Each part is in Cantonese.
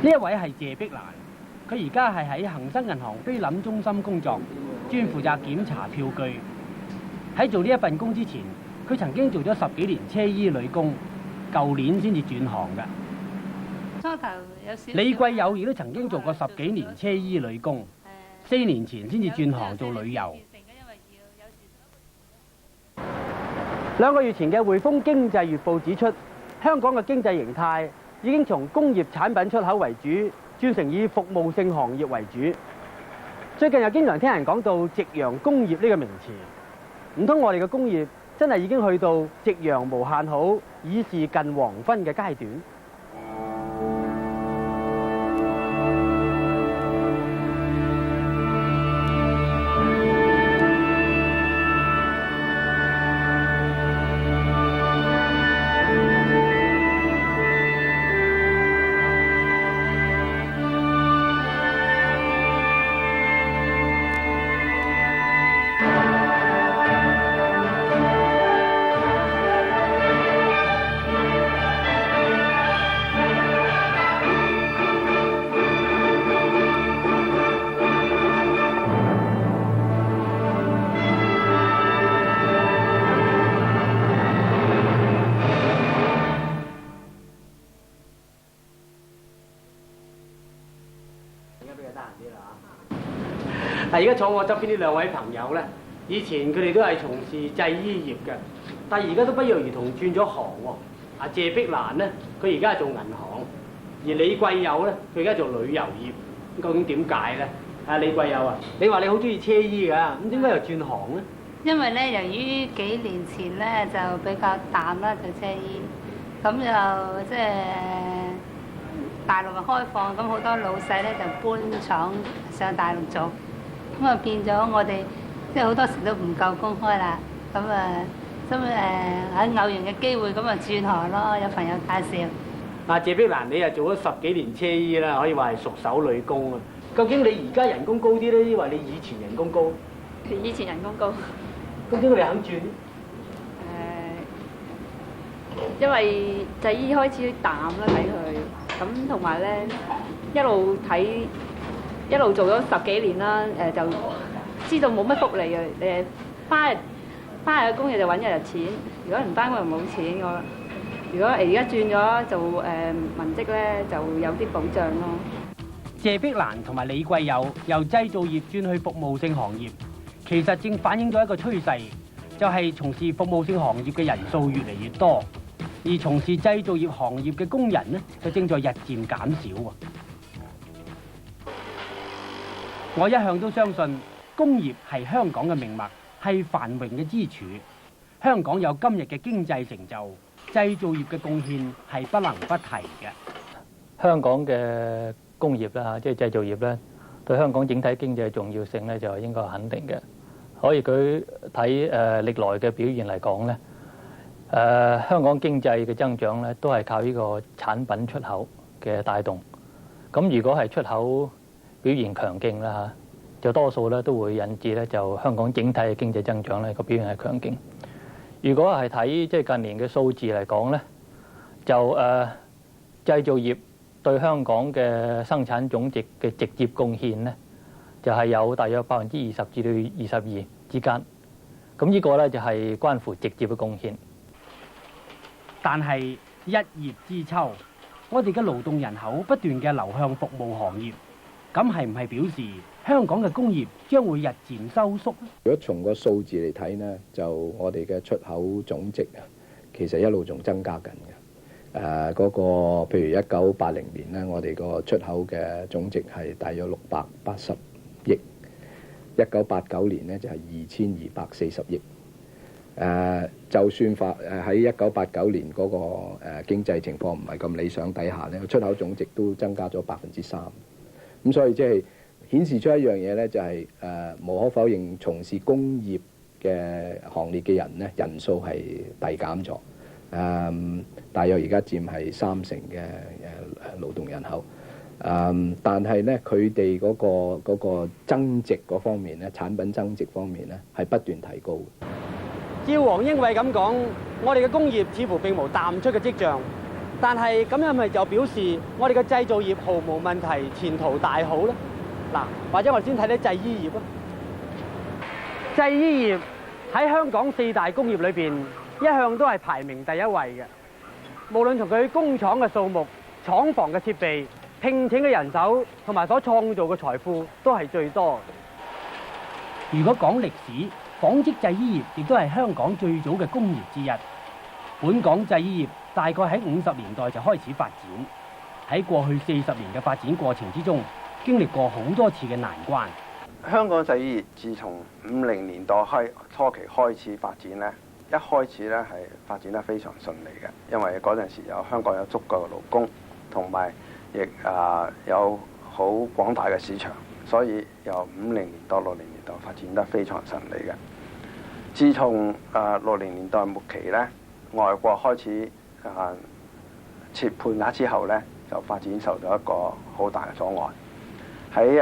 呢一位係謝碧蘭，佢而家係喺恒生銀行菲林中心工作，專負責檢查票據。喺做呢一份工之前，佢曾經做咗10幾年車衣女工，舊年先至轉行㗎。初頭有少。李貴友亦都曾經做過10幾年車衣女工，4年前先至轉行做旅遊。2個月前嘅匯豐經濟月報指出，香港嘅經濟形態已經從工業產品出口為主，轉成以服務性行業為主。最近又經常聽人講到夕陽工業呢個名詞，唔通我哋嘅工業真係已經去到夕陽無限好，已是近黃昏嘅階段？嗱，而家坐我側邊呢兩位朋友咧，以前佢哋都係從事製衣業嘅，但係而家都不約而同轉咗行喎。阿謝碧蘭咧，佢而家係做銀行；而李貴友咧，佢而家做旅遊業。究竟點解咧？阿李貴友啊，你話你好中意車衣㗎，咁點解又轉行咧？因為咧，由於幾年前咧就比較淡啦做車衣，咁就即係大陸嘅開放，咁好多老細咧就搬廠上大陸做。咁啊變咗我哋即係好多時都唔夠工開啦，咁喺偶然嘅機會咁啊轉行咯，有朋友介紹。嗱，謝碧蘭，你又做咗10幾年車衣啦，可以話係熟手女工啊。究竟你而家人工高啲咧，抑或你以前人工高？以前人工高。咁點解你肯轉咧？因為製衣開始淡啦，睇佢咁，同埋咧一路做咗10幾年啦，就知道冇乜福利嘅，翻日嘅工日就揾一日錢，如果唔翻工就冇錢我。如果而家轉咗做文職咧，就有啲保障咯。謝碧蘭同埋李貴友由製造業轉去服務性行業，其實正反映咗一個趨勢，就係從事服務性行業嘅人數越嚟越多，而從事製造業行業嘅工人呢，就正在日漸減少喎。我一向都相信工業係香港嘅命脈，係繁榮嘅支柱。香港有今日嘅經濟成就，製造業嘅貢獻係不能不提嘅。香港嘅工業啦，即係製造業咧，對香港整體經濟嘅重要性咧，就應該肯定嘅。可以佢睇歷來嘅表現嚟講咧，香港經濟嘅增長咧，都係靠呢個產品出口嘅帶動。咁如果係出口表現強勁啦嚇，就多數咧都會引致咧就香港整體嘅經濟增長咧個表現係強勁。如果係睇即係近年嘅數字嚟講咧，就製造業對香港嘅生產總值嘅直接貢獻咧，就係有大約20%至到22%之間。咁呢個咧就係關乎直接嘅貢獻。但係一葉知秋，我哋嘅勞動人口不斷嘅流向服務行業。咁係唔係表示香港嘅工業將會日漸收縮咧？如果從個數字嚟睇呢，就我哋嘅出口總值啊，其實一路仲增加緊嘅。嗰個譬如1980年呢，我哋個出口嘅總值係大約680億，1989年呢就係2240億。就算喺1989年嗰個經濟情況唔係咁理想底下呢，出口總值都增加咗3%。咁所以即係顯示出一樣嘢咧，就係無可否認，從事工業嘅行列嘅人咧，人數係遞減咗。大約而家佔係30%嘅勞動人口。但係咧，佢哋嗰個增值嗰方面咧，產品增值方面咧，係不斷提高。照黃英偉咁講，我哋嘅工業似乎並無淡出嘅跡象。但係咁樣咪就表示我哋嘅製造業毫無問題，前途大好咧？嗱，或者我哋先睇睇製衣業啊。製衣業喺香港4大工業裏邊，一向都係排名第一位嘅。無論從佢工廠嘅數目、廠房嘅設備、聘請嘅人手同埋所創造嘅財富，都係最多。如果講歷史，紡織製衣業亦都係香港最早嘅工業之一。本港製衣業大概喺50年代就開始發展，喺過去40年嘅發展過程之中，經歷過好多次嘅難關。香港製衣業自從50年代初期開始發展咧，一開始咧係發展得非常順利嘅，因為嗰陣時香港有足夠嘅勞工，同埋亦有好廣大嘅市場，所以由50年代、60年代發展得非常順利嘅。自從60年代末期咧，外國開始設配額之後咧，就發展受到一個好大嘅阻礙。喺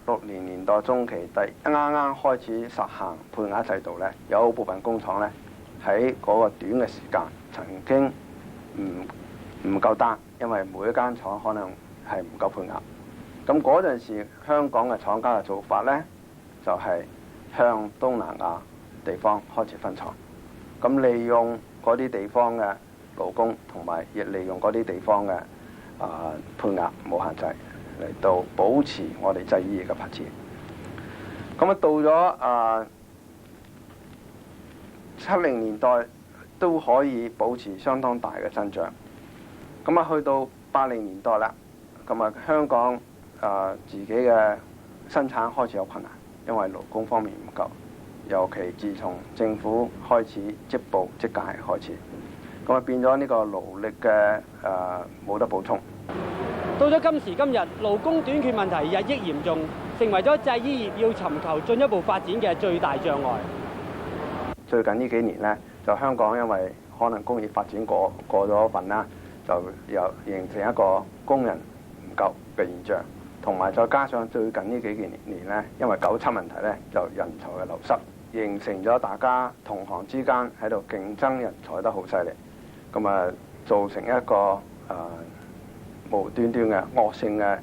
60年代中期，啱啱開始實行配額制度咧，有部分工廠咧喺嗰個短嘅時間曾經唔夠單，因為每一間廠可能係唔夠配額。咁嗰陣時，香港嘅廠家嘅做法咧，就係向東南亞地方開始分廠，咁利用嗰啲地方嘅勞工，同埋亦利用嗰啲地方嘅配額冇限制，嚟到保持我哋製衣業嘅發展。咁到咗70年代都可以保持相當大嘅增長。咁去到80年代啦，咁香港自己嘅生產開始有困難，因為勞工方面唔夠，尤其自從政府開始職步職界開始，咁變咗呢個勞力嘅冇得補充。到咗今時今日，勞工短缺問題日益嚴重，成為咗製衣業要尋求進一步發展嘅最大障礙。最近呢幾年呢，就香港因為可能工業發展過咗份啦，就又形成一個工人唔夠嘅現象，同埋再加上最近呢幾年呢，因為97問題呢，就人才嘅流失，形成咗大家同行之間喺度競爭人才得好犀利，咁造成一個無端端嘅惡性嘅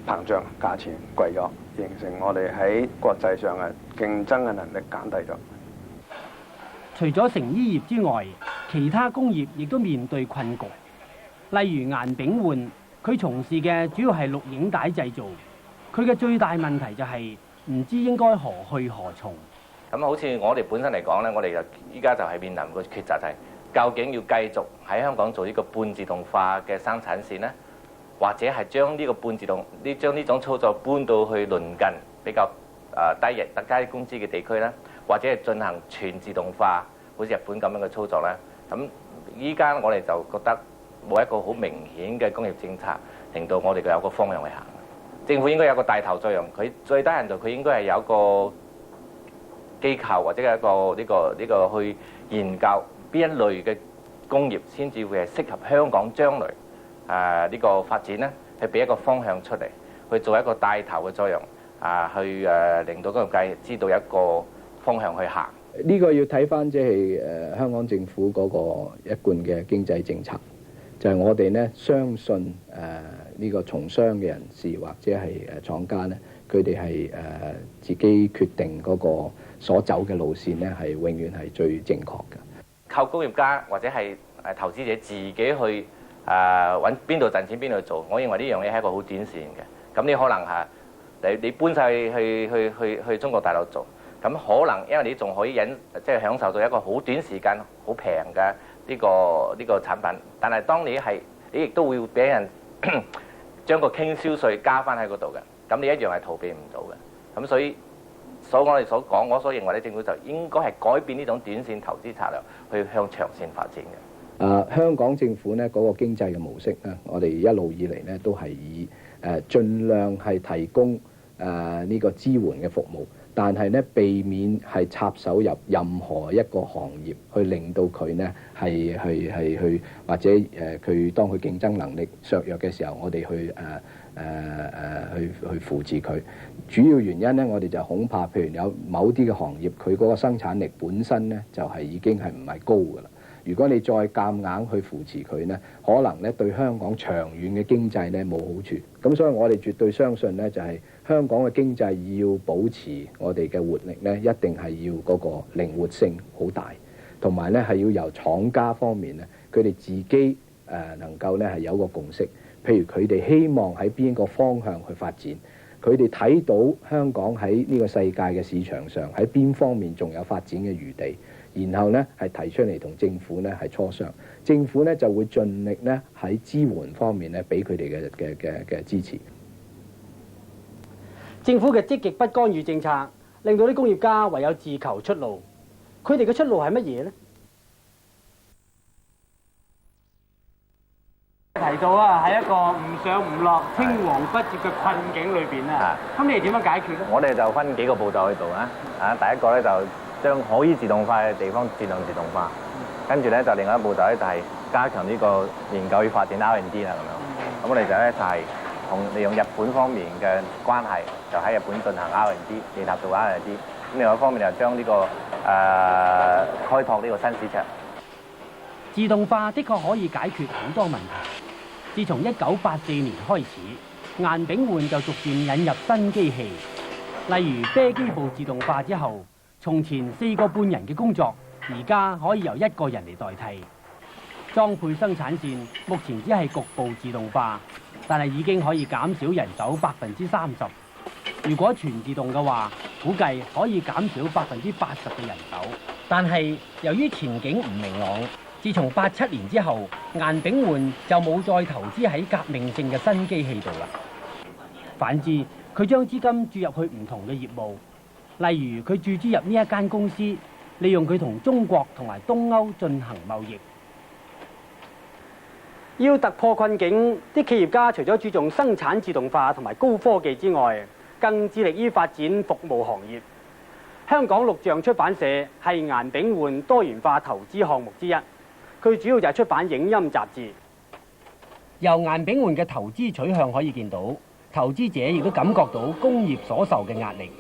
膨脹，價錢貴咗，形成我哋喺國際上嘅競爭嘅能力減低咗。除咗成衣業之外，其他工業亦都面對困局。例如顏炳煥，佢從事嘅主要係錄影帶製造，佢嘅最大問題就係唔知應該何去何從。咁好似我哋本身嚟講咧，我哋就依家就係面臨個抉擇，就係究竟要繼續喺香港做呢個半自動化嘅生產線呢，或者係將呢個半自動將呢種操作搬到去鄰近比較低工資嘅地區呢，或者係進行全自動化，好似日本咁樣嘅操作呢。咁依家我哋就覺得冇一個好明顯嘅工業政策，令到我哋有個方向去行。政府應該有個帶頭作用，佢最低限度佢應該係有一個機構或者係一個呢個去研究邊一類嘅工業先至會係適合香港將來呢個發展呢，係俾一個方向出嚟，去做一個帶頭嘅作用去令到工業界知道一個方向去行。呢個要睇翻即係香港政府嗰個一貫嘅經濟政策，就係我哋呢相信呢個從商嘅人士或者係廠家呢，佢哋係自己決定嗰個所走嘅路線呢，係永遠係最正確嘅。靠工業家或者係投資者自己去揾邊度賺錢邊度做，我認為呢樣嘢係一個好短線嘅。咁你可能你搬晒去中國大陸做，咁可能因為你仲可以即係享受到一個好短時間好平嘅呢個產品，但係當你亦都會俾人將個傾銷稅加翻喺嗰度嘅，咁你一樣係逃避唔到嘅。咁所以我哋所講，我所認為咧，政府就應該係改變呢種短線投資策略，去向長線發展嘅。香港政府呢嗰個經濟嘅模式呢，我哋一路以嚟呢都係以盡量係提供呢個支援嘅服務，但係呢避免係插手入任何一個行業，去令到佢呢係去或者佢當佢競爭能力削弱嘅時候，我哋去扶持佢。主要原因呢，我哋就恐怕，譬如有某啲嘅行業，佢嗰個生產力本身呢就係已經係唔係高㗎啦。如果你再夾硬去扶持佢呢，可能咧對香港長遠嘅經濟咧冇好處。咁所以我哋絕對相信呢，就係香港嘅經濟要保持我哋嘅活力呢，一定係要嗰個靈活性好大，同埋咧係要由廠家方面呢，佢哋自己能夠咧係有個共識。譬如佢哋希望喺邊個方向去發展，佢哋睇到香港喺呢個世界嘅市場上喺邊方面仲有發展嘅餘地，然後咧係提出嚟同政府咧係磋商，政府咧就會盡力咧喺支援方面咧俾佢哋嘅支持。政府嘅積極不干預政策，令到啲工業家唯有自求出路。佢哋嘅出路係乜嘢呢？提到啊，喺一個唔上唔落、青黃不接嘅困境裏邊啊，咁你哋點樣解決咧？我哋就分幾個步驟去做啊！第一個咧就將可以自動化嘅地方盡量自動化，跟住咧就另外一步驟咧就係加強呢個研究與發展 R&D 啦咁樣。咁我哋就咧就係利用日本方面嘅關係，就喺日本進行 R&D， 聯合做 R&D。咁另外一方面就將呢個開拓呢個新市場。自動化的確可以解決好多問題。自從1984年開始，顏炳煥就逐漸引入新機器，例如啤機部自動化之後，從前4個半人嘅工作，而家可以由1個人嚟代替。裝配生產線目前只係局部自動化，但係已經可以減少人手30%。如果全自動嘅話，估計可以減少80%嘅人手。但係由於前景唔明朗，自從87年之後，顏炳煥就冇再投資喺革命性嘅新機器度啦。反之，佢將資金注入去唔同嘅業務，例如佢注資入呢一間公司，利用佢同中國同埋東歐進行貿易。要突破困境，啲企業家除咗注重生產自動化同埋高科技之外，更致力於發展服務行業。香港錄像出版社係顏炳煥多元化投資項目之一。佢主要就係出版影音雜誌。由顏炳煥嘅投資取向可以見到，投資者亦都感覺到工業所受嘅壓力，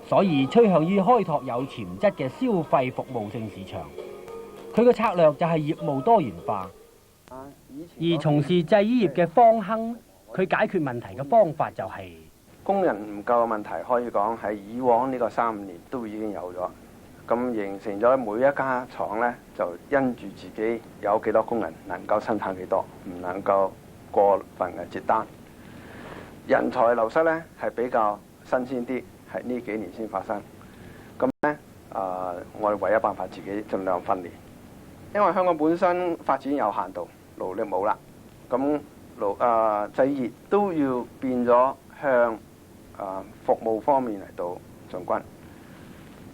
所以趨向於開拓有潛質嘅消費服務性市場。佢嘅策略就係業務多元化。而從事製衣業嘅方亨，佢解決問題嘅方法就係工人唔夠嘅問題，可以講喺以往呢個3-5年都已經有咗。咁形成咗每一家廠咧，就因住自己有幾多工人能夠生產幾多，唔能夠過分嘅接單。人才流失咧係比較新鮮啲，係呢幾年先發生。咁咧我哋唯一辦法自己盡量訓練，因為香港本身發展有限度，勞力冇啦。咁製業都要變咗向服務方面嚟到進軍。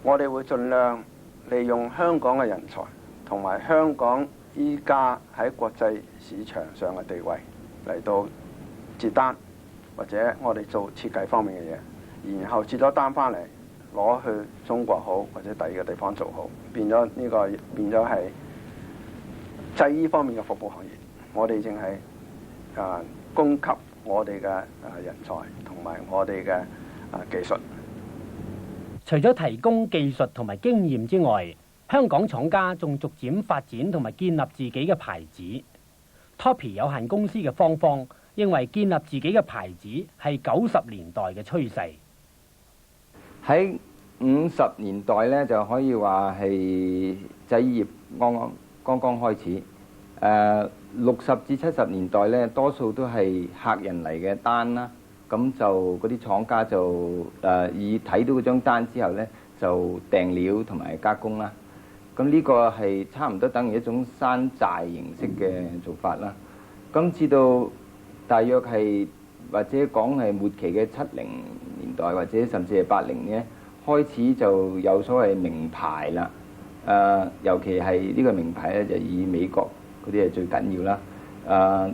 我哋會盡量利用香港嘅人才，同埋香港依家喺國際市場上嘅地位嚟到接單，或者我哋做設計方面嘅嘢，然後接咗單翻嚟攞去中國好，或者第二個地方做好，變咗係製衣方面嘅服務行業。我哋淨係供給我哋嘅人才同埋我哋嘅技術。除咗提供技術同埋經驗之外，香港廠家仲逐漸發展同埋建立自己嘅牌子。Toppy 有限公司嘅方方認為建立自己嘅牌子係90年代嘅趨勢。喺50年代咧，就可以話係製衣業剛剛開始。60至70年代咧，多數都係客人嚟嘅單啦。咁就嗰啲廠家就以睇到嗰張單之後咧，就訂料同埋加工啦。咁呢個係差唔多等於一種山寨形式嘅做法啦。咁至到大約係或者講係末期嘅70年代，或者甚至係80年開始就有所謂名牌啦。尤其係呢個名牌咧，就以美國嗰啲係最緊要啦。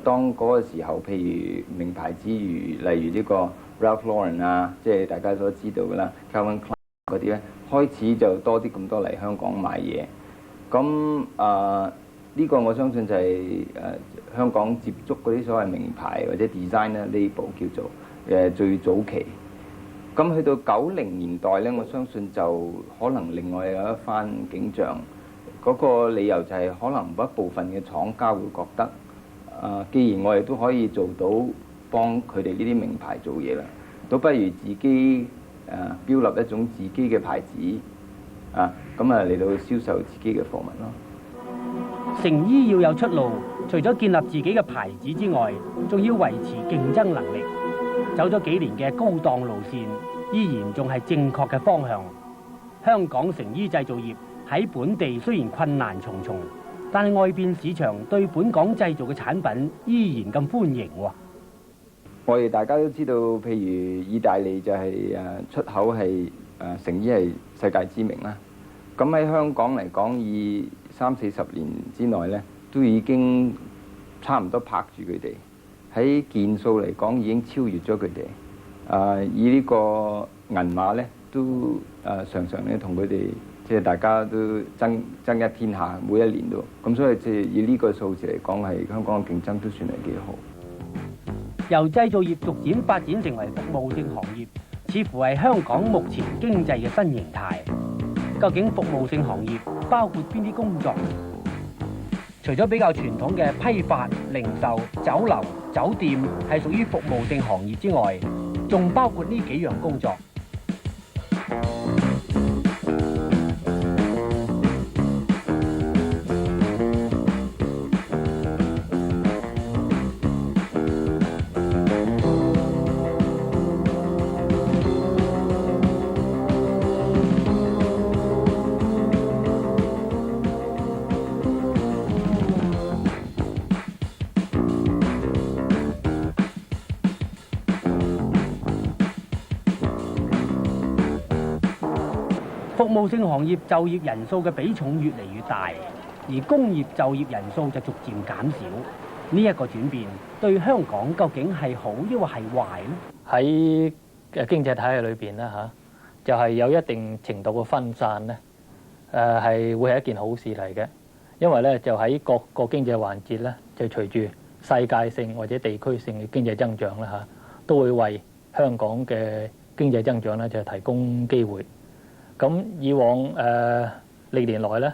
當嗰個時候，譬如名牌之餘，例如呢個 Ralph Lauren 啊，即係大家所知道嘅啦 ，Calvin Klein 嗰啲咧，開始就多啲咁多嚟香港買嘢。咁呢個我相信就係香港接觸嗰啲所謂名牌或者 designer label 叫做最早期。咁去到90年代咧，我相信就可能另外有一番景象。嗰個理由就係可能某一部分嘅廠家會覺得，既然我哋都可以做到幫佢哋呢啲名牌做嘢啦，倒不如自己標立一種自己嘅牌子，咁嚟到銷售自己嘅貨物咯。成衣要有出路，除咗建立自己嘅牌子之外，仲要維持競爭能力。走咗幾年嘅高檔路線，依然仲係正確嘅方向。香港成衣製造業喺本地雖然困難重重，但係外邊市場對本港製造嘅產品依然咁歡迎喎。我哋大家都知道，譬如意大利就係出口係成衣係世界知名啦。咁喺香港嚟講，以30-40年之內咧，都已經差唔多拍住佢哋。喺件數嚟講，已經超越咗佢哋。以呢個銀碼咧，都常常咧同佢哋即係大家都爭一天下，每一年都。咁所以即係以呢個數字嚟講，係香港嘅競爭都算係幾好。由製造業逐漸發展成為服務性行業，似乎係香港目前經濟嘅新形態。究竟服務性行業包括邊啲工作？除咗比較傳統嘅批發、零售、酒樓、酒店係屬於服務性行業之外，仲包括呢幾樣工作。服務性行業就業人數嘅比重越嚟越大，而工業就業人數就逐漸減少。呢一個轉變對香港究竟係好抑或係壞呢？喺經濟體系裏邊咧就係有一定程度嘅分散咧，係會係一件好事嚟嘅。因為咧就喺各個經濟環節咧，就隨住世界性或者地區性嘅經濟增長啦都會為香港嘅經濟增長咧就提供機會。咁以往歷年來咧，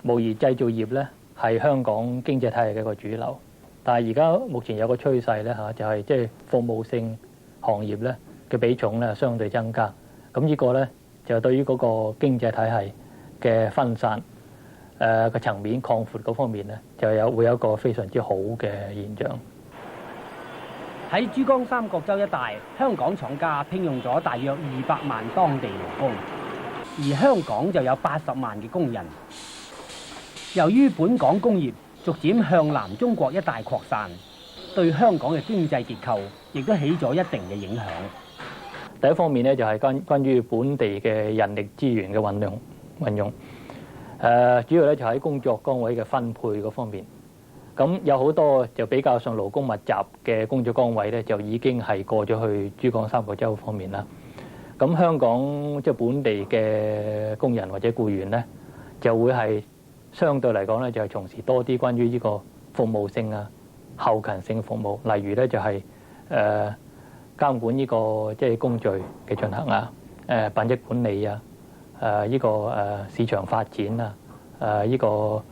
無疑製造業咧係香港經濟體系嘅一個主流，但係而家目前有個趨勢咧就係即係服務性行業咧嘅比重咧相對增加。咁呢個咧就對於嗰個經濟體系嘅分散個層面擴闊嗰方面咧，就會有一個非常之好嘅現象。喺珠江三角洲一帶，香港廠家聘用咗大約200萬當地勞工。而香港就有80萬嘅工人。由於本港工業逐漸向南中國一帶擴散，對香港嘅經濟結構亦都起咗一定嘅影響。第一方面咧就係關於本地嘅人力資源嘅運用，主要咧就喺工作崗位嘅分配嗰方面。咁有好多就比較上勞工密集嘅工作崗位咧，就已經係過咗去珠江三角洲方面啦。咁香港即係本地嘅工人或者僱員咧，就會係相對嚟講咧，就係從事多啲關於呢個服務性後勤性服務，例如咧就係監管呢個即係工序嘅進行品質管理呢個市場發展呢個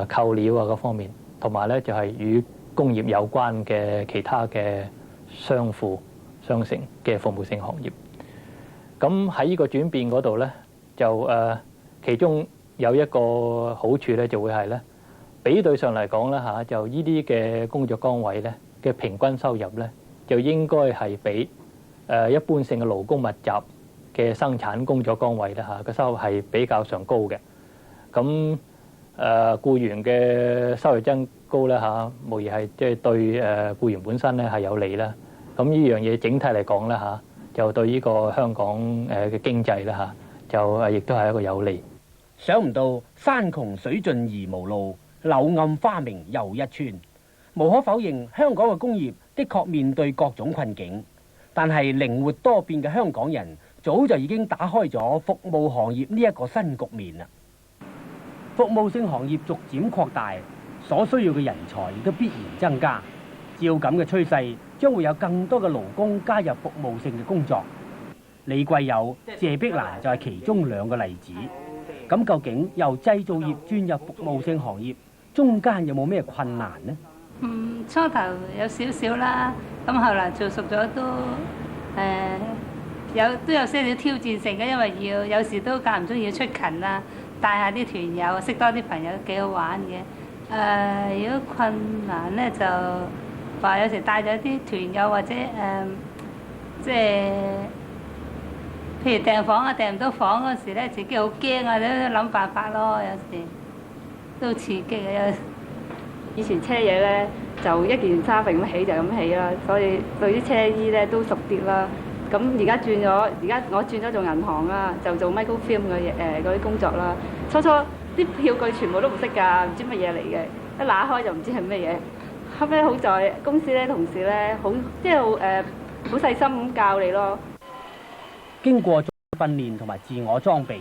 購料嗰方面，同埋咧就係與工業有關嘅其他嘅相輔相成嘅服務性行業。咁喺呢個轉變嗰度咧，就其中有一個好處咧，就會係咧比對上嚟講咧就呢啲嘅工作崗位咧嘅平均收入咧，就應該係比一般性嘅勞工密集嘅生產工作崗位咧個收入係比較上高嘅。咁僱員嘅收入增高咧無疑係即係對僱員本身咧係有利啦。咁呢樣嘢整體嚟講咧就對呢個香港嘅經濟咧就亦都係一個有利。想唔到山窮水盡而無路，柳暗花明又一村。無可否認，香港嘅工業的確面對各種困境，但係靈活多變嘅香港人早就已經打開咗服務行業呢一個新局面啦。服務性行業逐漸擴大，所需要嘅人才亦都必然增加。照咁嘅趨勢，將會有更多嘅勞工加入服務性嘅工作。李貴友、謝碧蘭就係其中兩個例子。咁究竟由製造業轉入服務性行業，中間有冇咩困難呢？初頭有少少啦，咁後來做熟咗都都有些少挑戰性嘅，因為有時都間唔中要出勤啦，帶下啲團友，識多啲朋友，幾好玩嘅。如果困難咧，就話有時帶咗啲團友或者即係譬如訂房啊，訂唔到房嗰時咧，自己好驚啊，都諗辦法咯，有時都刺激嘅。以前車嘢咧就一件衫咁起就咁起啦，所以對啲車衣咧都熟啲啦。咁而家我轉咗做銀行啦，就做 microfilm 嘅嗰啲工作啦。初初啲票據全部都唔識㗎，唔知乜嘢嚟嘅，一打開就唔知係乜嘢。後尾好在公司咧同事咧好即係好細心咁教你咯。經過訓練同埋自我裝備，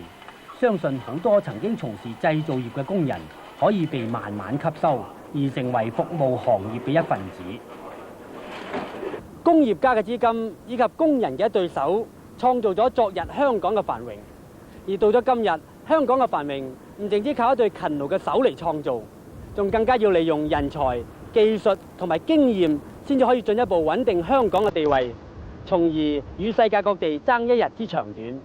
相信好多曾經從事製造業嘅工人可以被慢慢吸收，而成為服務行業嘅一份子。工業家嘅資金以及工人嘅一對手，創造咗昨日香港嘅繁榮。而到咗今日，香港嘅繁榮唔淨止靠一對勤勞嘅手嚟創造，仲更加要利用人才、技術同埋經驗，先至可以進一步穩定香港嘅地位，從而與世界各地爭一日之長短。